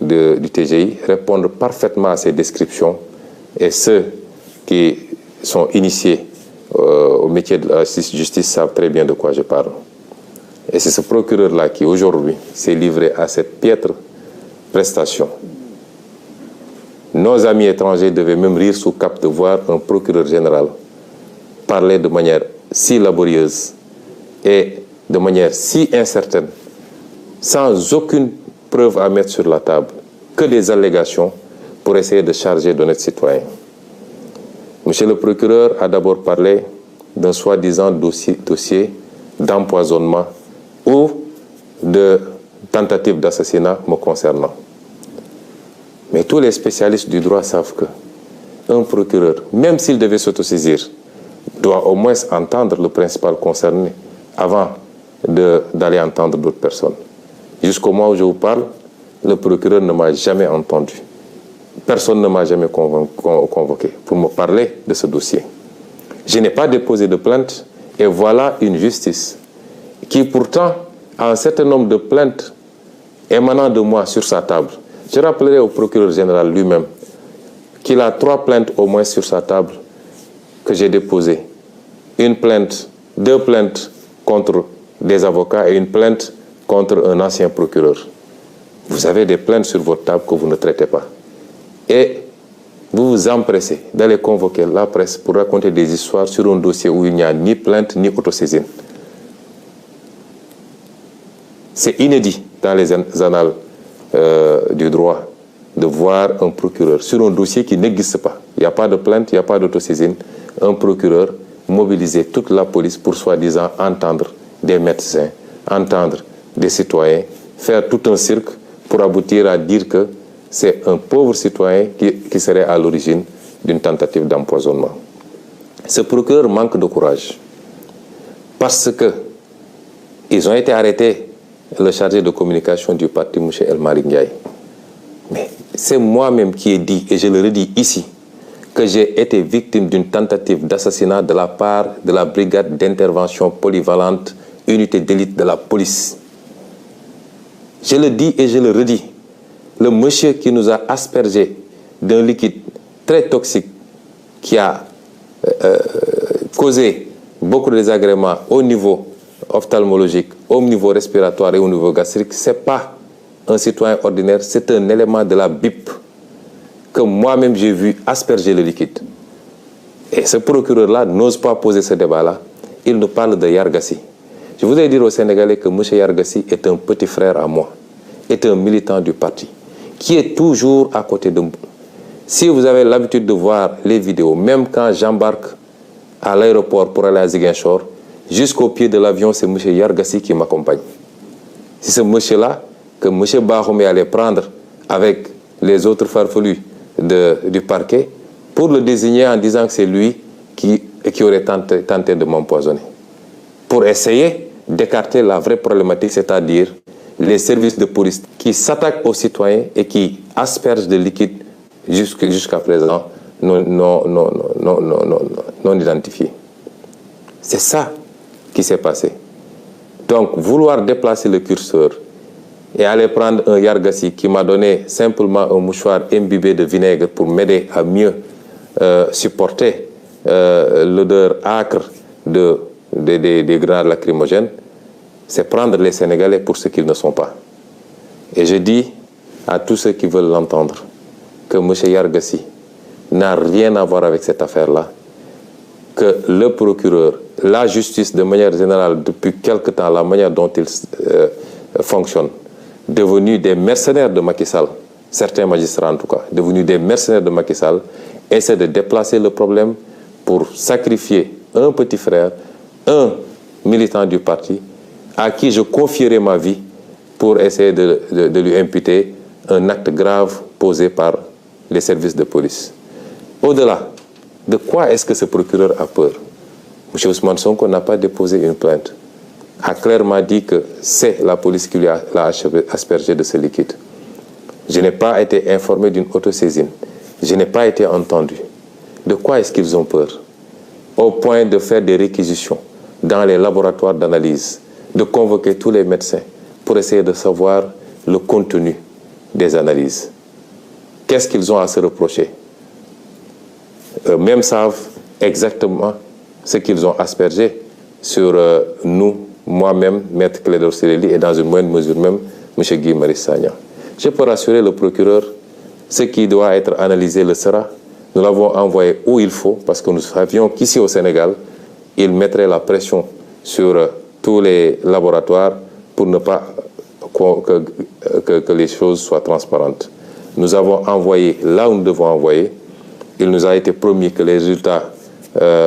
du TGI répondent parfaitement à ces descriptions et ceux qui sont initiés au métier de la justice savent très bien de quoi je parle. Et c'est ce procureur-là qui, aujourd'hui, s'est livré à cette piètre prestation. Nos amis étrangers devaient même rire sous cap de voir un procureur général parler de manière si laborieuse et de manière si incertaine, sans aucune preuve à mettre sur la table, que des allégations pour essayer de charger d'honnêtes citoyens. Monsieur le procureur a d'abord parlé d'un soi-disant dossier d'empoisonnement ou de tentative d'assassinat me concernant. Mais tous les spécialistes du droit savent qu'un procureur, même s'il devait s'autosaisir, doit au moins entendre le principal concerné avant d'aller entendre d'autres personnes. Jusqu'au moment où je vous parle, le procureur ne m'a jamais entendu. Personne ne m'a jamais convoqué pour me parler de ce dossier. Je n'ai pas déposé de plainte et voilà une justice qui pourtant a un certain nombre de plaintes émanant de moi sur sa table. Je rappellerai au procureur général lui-même qu'il a 3 plaintes au moins sur sa table que j'ai déposées. Une plainte, 2 plaintes contre des avocats et une plainte contre un ancien procureur. Vous avez des plaintes sur votre table que vous ne traitez pas. Et vous vous empressez d'aller convoquer la presse pour raconter des histoires sur un dossier où il n'y a ni plainte ni autosaisine. C'est inédit dans les annales du droit de voir un procureur sur un dossier qui n'existe pas. Il n'y a pas de plainte, il n'y a pas d'autosaisine. Un procureur mobiliser toute la police pour soi-disant entendre des médecins, entendre des citoyens, faire tout un cirque pour aboutir à dire que c'est un pauvre citoyen qui serait à l'origine d'une tentative d'empoisonnement. Ce procureur manque de courage parce que ils ont été arrêtés, le chargé de communication du parti, M. El Malick Ndiaye. Mais c'est moi-même qui ai dit, et je le redis ici, que j'ai été victime d'une tentative d'assassinat de la part de la brigade d'intervention polyvalente, unité d'élite de la police. Je le dis et je le redis. Le monsieur qui nous a aspergé d'un liquide très toxique qui a causé beaucoup de désagréments au niveau ophtalmologique, au niveau respiratoire et au niveau gastrique, ce n'est pas un citoyen ordinaire, c'est un élément de la BIP que moi-même j'ai vu asperger le liquide. Et ce procureur-là n'ose pas poser ce débat-là. Il nous parle de Yargassi. Je voudrais dire aux Sénégalais que M. Yargassi est un petit frère à moi, est un militant du parti, qui est toujours à côté de moi. Si vous avez l'habitude de voir les vidéos, même quand j'embarque à l'aéroport pour aller à Ziguinchor, jusqu'au pied de l'avion, c'est M. Yargassi qui m'accompagne. C'est ce monsieur-là que M. Bahoumé allait prendre avec les autres farfelus du parquet pour le désigner en disant que c'est lui qui aurait tenté de m'empoisonner. Pour essayer d'écarter la vraie problématique, c'est-à-dire les services de police qui s'attaquent aux citoyens et qui aspergent de liquide jusqu'à présent non identifiés. C'est ça qui s'est passé. Donc, vouloir déplacer le curseur et aller prendre un Yargassi qui m'a donné simplement un mouchoir imbibé de vinaigre pour m'aider à mieux supporter l'odeur âcre des grenades lacrymogènes, c'est prendre les Sénégalais pour ce qu'ils ne sont pas. Et je dis à tous ceux qui veulent l'entendre que M. Yargassi n'a rien à voir avec cette affaire-là, que le procureur, la justice de manière générale, depuis quelque temps, la manière dont il fonctionne, devenus des mercenaires de Macky Sall, certains magistrats en tout cas, devenus des mercenaires de Macky Sall, essaient de déplacer le problème pour sacrifier un petit frère, un militant du parti, à qui je confierai ma vie pour essayer de lui imputer un acte grave posé par les services de police. Au-delà, de quoi est-ce que ce procureur a peur? M. Ousmane Sonko n'a pas déposé une plainte, a clairement dit que c'est la police qui lui a aspergé de ce liquide. Je n'ai pas été informé d'une autosaisine. Je n'ai pas été entendu. De quoi est-ce qu'ils ont peur? Au point de faire des réquisitions dans les laboratoires d'analyse, de convoquer tous les médecins pour essayer de savoir le contenu des analyses. Qu'est-ce qu'ils ont à se reprocher? Eux-mêmes savent exactement ce qu'ils ont aspergé sur nous, moi-même, Maître Clédor Ciré Ly, et dans une moindre mesure même, M. Guy Marius Sagna. Je peux rassurer le procureur, ce qui doit être analysé le sera. Nous l'avons envoyé où il faut, parce que nous savions qu'ici au Sénégal, il mettrait la pression sur tous les laboratoires pour ne pas que les choses soient transparentes. Nous avons envoyé là où nous devons envoyer. Il nous a été promis que les résultats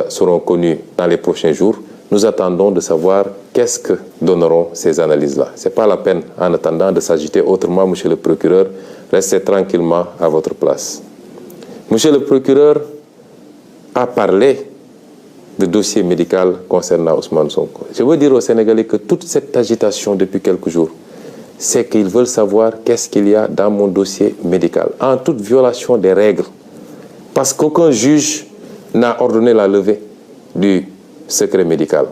seront connus dans les prochains jours. Nous attendons de savoir qu'est-ce que donneront ces analyses-là. Ce n'est pas la peine, en attendant, de s'agiter autrement, monsieur le procureur. Restez tranquillement à votre place. Monsieur le procureur a parlé de dossier médical concernant Ousmane Sonko. Je veux dire aux Sénégalais que toute cette agitation depuis quelques jours, c'est qu'ils veulent savoir qu'est-ce qu'il y a dans mon dossier médical, en toute violation des règles. Parce qu'aucun juge n'a ordonné la levée du secret médical.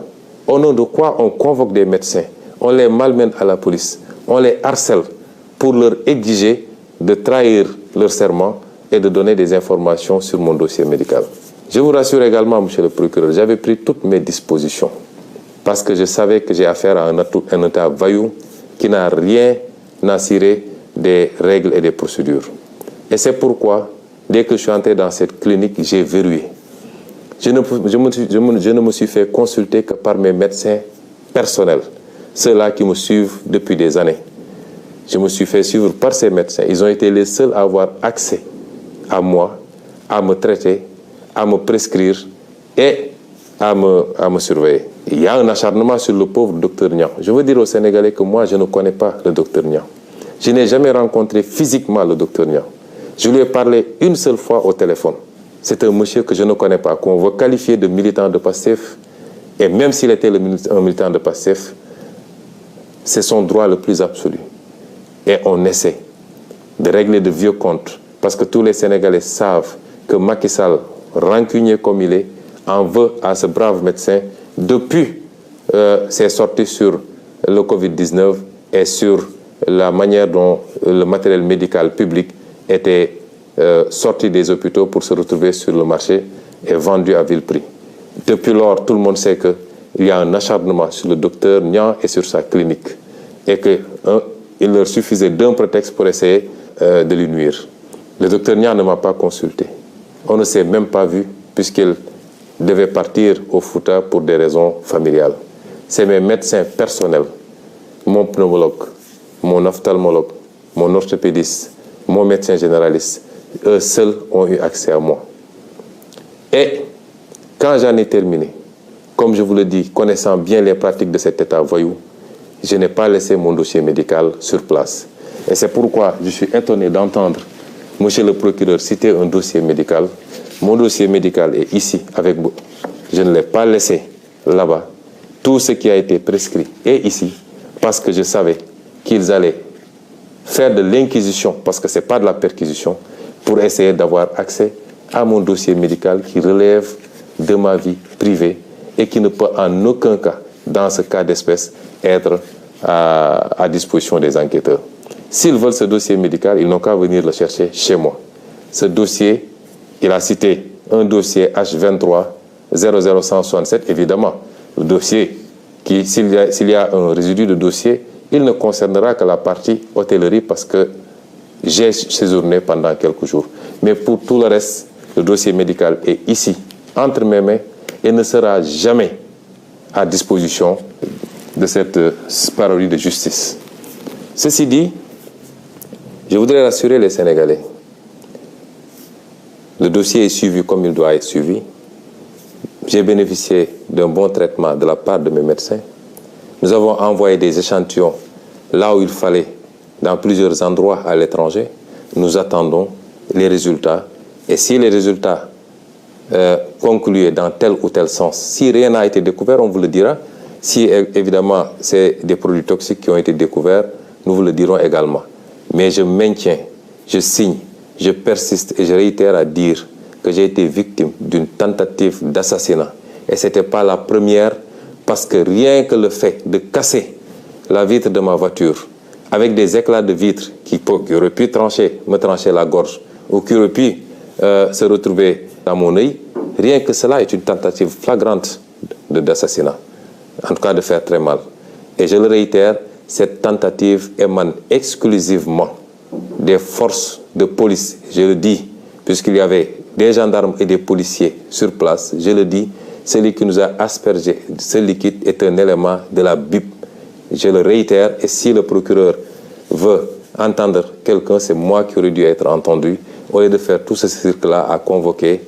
Au nom de quoi on convoque des médecins, on les malmène à la police, on les harcèle pour leur exiger de trahir leur serment et de donner des informations sur mon dossier médical. Je vous rassure également, monsieur le procureur, j'avais pris toutes mes dispositions parce que je savais que j'ai affaire à un État vaillou qui n'a rien à cirer des règles et des procédures. Et c'est pourquoi, dès que je suis entré dans cette clinique, j'ai verrouillé. Je ne me suis fait consulter que par mes médecins personnels, ceux-là qui me suivent depuis des années. Je me suis fait suivre par ces médecins. Ils ont été les seuls à avoir accès à moi, à me traiter, à me prescrire et à me surveiller. Il y a un acharnement sur le pauvre docteur Niang. Je veux dire aux Sénégalais que moi, je ne connais pas le docteur Niang. Je n'ai jamais rencontré physiquement le docteur Niang. Je lui ai parlé une seule fois au téléphone. C'est un monsieur que je ne connais pas, qu'on veut qualifier de militant de PASTEF. Et même s'il était un militant de PASTEF, c'est son droit le plus absolu. Et on essaie de régler de vieux comptes. Parce que tous les Sénégalais savent que Macky Sall, rancunier comme il est, en veut à ce brave médecin depuis ses sorties sur le Covid-19 et sur la manière dont le matériel médical public était sorti des hôpitaux pour se retrouver sur le marché et vendu à vil prix. Depuis lors, tout le monde sait qu'il y a un acharnement sur le docteur Niang et sur sa clinique et qu'il leur suffisait d'un prétexte pour essayer de lui nuire. Le docteur Niang ne m'a pas consulté. On ne s'est même pas vu puisqu'il devait partir au Fouta pour des raisons familiales. C'est mes médecins personnels, mon pneumologue, mon ophtalmologue, mon orthopédiste, mon médecin généraliste, eux seuls ont eu accès à moi. Et quand j'en ai terminé, comme je vous le dis, connaissant bien les pratiques de cet État voyou, je n'ai pas laissé mon dossier médical sur place. Et c'est pourquoi je suis étonné d'entendre monsieur le procureur citer un dossier médical. Mon dossier médical est ici avec vous. Je ne l'ai pas laissé là-bas. Tout ce qui a été prescrit est ici parce que je savais qu'ils allaient faire de l'inquisition, parce que ce n'est pas de la perquisition, pour essayer d'avoir accès à mon dossier médical qui relève de ma vie privée et qui ne peut en aucun cas, dans ce cas d'espèce, être à disposition des enquêteurs. S'ils veulent ce dossier médical, ils n'ont qu'à venir le chercher chez moi. Ce dossier, il a cité un dossier H23 00167, évidemment. Le dossier, s'il y a un résidu de dossier, il ne concernera que la partie hôtellerie parce que j'ai séjourné pendant quelques jours. Mais pour tout le reste, le dossier médical est ici, entre mes mains, et ne sera jamais à disposition de cette parodie de justice. Ceci dit, je voudrais rassurer les Sénégalais. Le dossier est suivi comme il doit être suivi. J'ai bénéficié d'un bon traitement de la part de mes médecins. Nous avons envoyé des échantillons là où il fallait, dans plusieurs endroits à l'étranger. Nous attendons les résultats. Et si les résultats concluaient dans tel ou tel sens, si rien n'a été découvert, on vous le dira. Si évidemment c'est des produits toxiques qui ont été découverts, nous vous le dirons également. Mais je maintiens, je signe, je persiste et je réitère à dire que j'ai été victime d'une tentative d'assassinat. Et ce n'était pas la première, parce que rien que le fait de casser la vitre de ma voiture avec des éclats de vitres qui auraient pu me trancher la gorge, ou qui auraient pu se retrouver dans mon œil, rien que cela est une tentative flagrante d'assassinat, en tout cas de faire très mal. Et je le réitère, cette tentative émane exclusivement des forces de police, je le dis, puisqu'il y avait des gendarmes et des policiers sur place, je le dis, celui qui nous a aspergé ce liquide est un élément de la BIP. Je le réitère, et si le procureur veut entendre quelqu'un, c'est moi qui aurais dû être entendu, au lieu de faire tout ce cirque-là à convoquer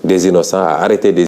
des innocents, à arrêter des